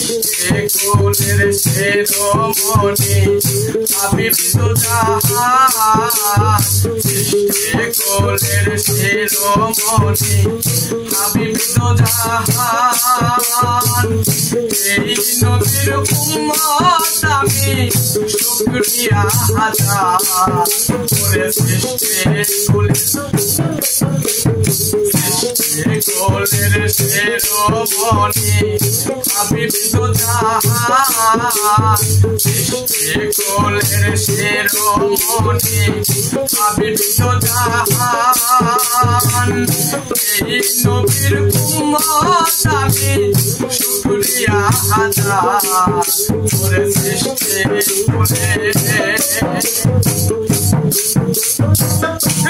সৃষ্টি কুলের শিরোমণি আবির্ভূত জাহান সৃষ্টি কুলের শিরোমণি আবির্ভূত জাহান এই নবীর উম্মত আমি শুকরিয়া হাজার করে সৃষ্টি কুলের কোলের শিরোমণি আবির্ভূত জাহান সৃষ্টি কোলের শিরোমণি আবির্ভূত জাহান এই নবীর উম্মত আমি শুকরিয়া হাজার করে সৃষ্টি কোলের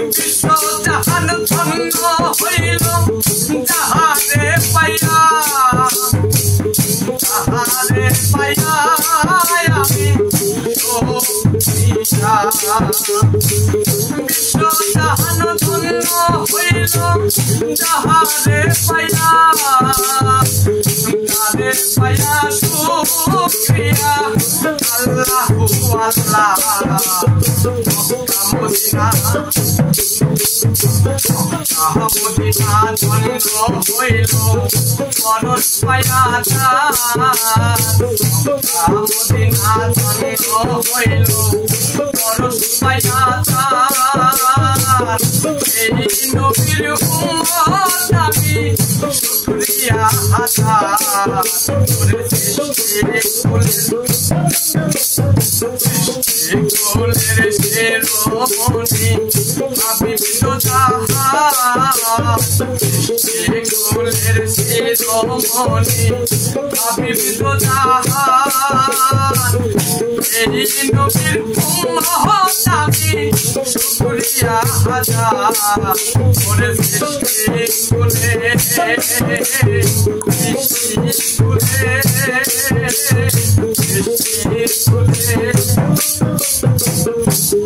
বিশ্ব জাহান ধন্য হইল যাহারে পাইয়া আমি বিশ্ব জাহান ধন্য হইল যাহারে পাইয়া শুকরিয়া আল্লাহু আল্লাহ মদিনা ধন্য হইল পরশ পায়া মদিনা ধন্য হইল পরশ পায়া এই নবীর উম্মত আমি শুকরিয়া হাজার করে সৃষ্টি কোলের শিরোমণি আবির্ভূত জাহান সৃষ্টি কোলের শিরোমণি আবির্ভূত জাহান এই নবীর উম্মত আমি শুকরিয়া হাজার করে সৃষ্টি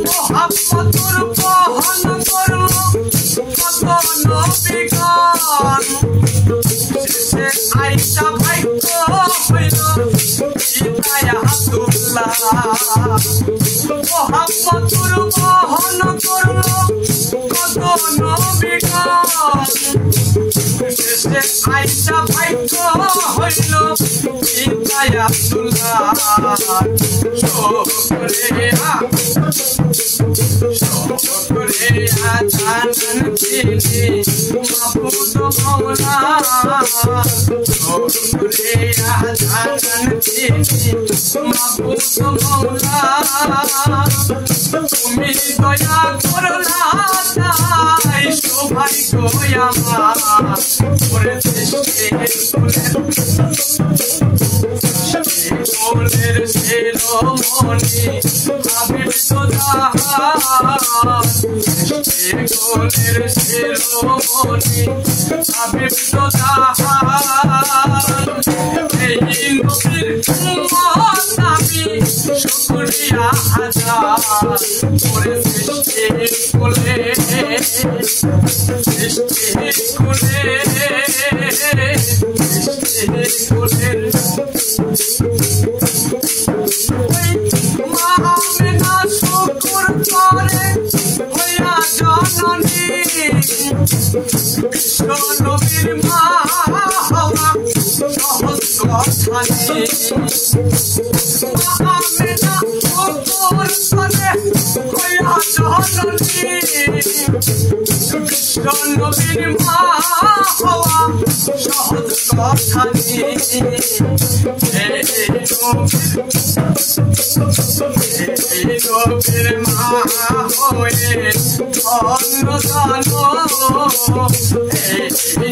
মোহাম্মদুর বহন করল কত নবীগণ শেষে আইসা ভাগ্য হইল হিদায়াতুল্লাহ মোহাম্মদুর বহন করল কত নবীগণ শেষে আইসা ভাগ্য হইল হিদায়াতুল্লাহ শুকরিয়া জানান তিনি মাবুদ মওলা শুকরিয়া জানান তিনি মাবুদ মওলা তুমি দয়া করলা তাই সৌভাগ্য আমার করে সৃষ্টি কোলের শিরোমণি আবির্ভূত জাহান কোলের শিরোমণি আবির্ভূত জাহান এই নবীর উম্মত আমি শুকরিয়া হাজার করে সৃষ্টি কোলের মামেনা শুকুর করে হইয়া জননী কৃষ্ণ নবীর মা হওয়া সহজ কথা নেই মামেনা শুকুর করে হইয়া জননী কৃষ্ণ নবীর মা হওয়া সহজ কথা নেই নবীর মা হয়ে অন্য জানো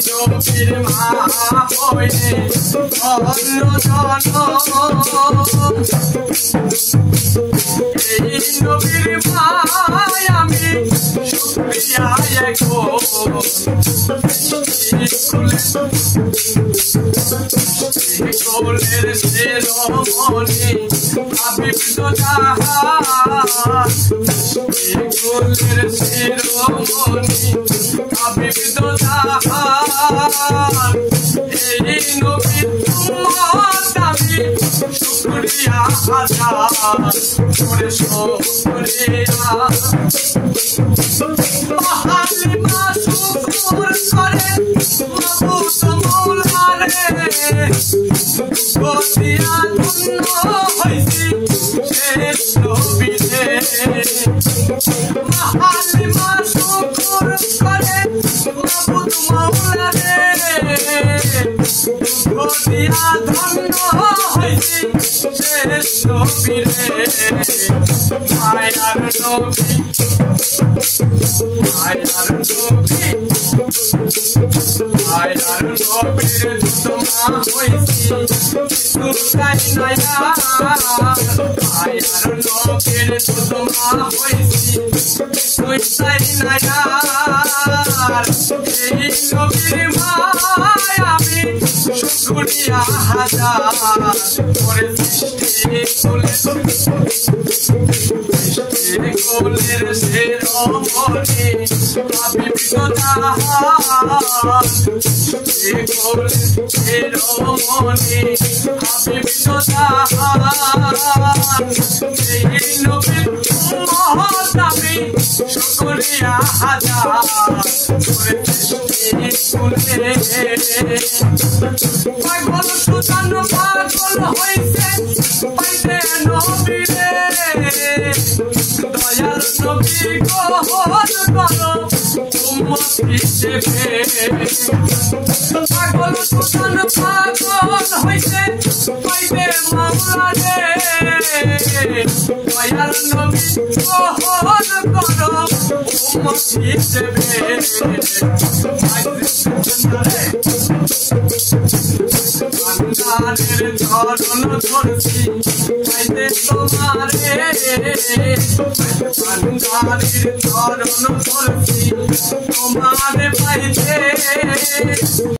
নবীর মা হয়ে অন্য জানো এই নবীর মায় আমি শুকরিয়া কোলের শিরোমণি আবির্ভূত জাহান কোলের শিরোমণি আবির্ভূত জাহান এই নবীর উম্মত আমি হাজার করে শুকরিয়া হালিমা শুকুর করে মাবুদ মৌলারে গতিয়া ধন্য হইছি শেষ নবীরে হালিমা শুকুর করে মাবুদ মৌলারে গতিয়া ধন্য হইছি শেষ নবীরে মায়ার নবী মায়ার নবী মায়ার নবীর দুধমা হইছি দুর্গাই নয়া মায়ার নবীর দুধমা হইছি দুর্গাই নয়া এই নবীর মায় আমি শুকরিয়া হাজার করে সৃষ্টি কোলের শিরোমণি হাবিব জাহান কোলের শিরোমণি হাবিব জাহান এই নবীর উম্মত আমি শুকরিয়া হাজার করে সৃষ্টি কোলে পাগল সুজান পাগল হইছে পাইতে নবীরে দয়ার নবী গোহর করো উম্মত হিসেবে পাগল সুজান পাগল হইছে পাইতে মাওলারে দয়ার নবী গোহর করো উম্মত হিসেবে আন্দারের চরণ ধরছি পাইতে তোমারে আন্দারের চরণ ধরছি তোমারে পাইতে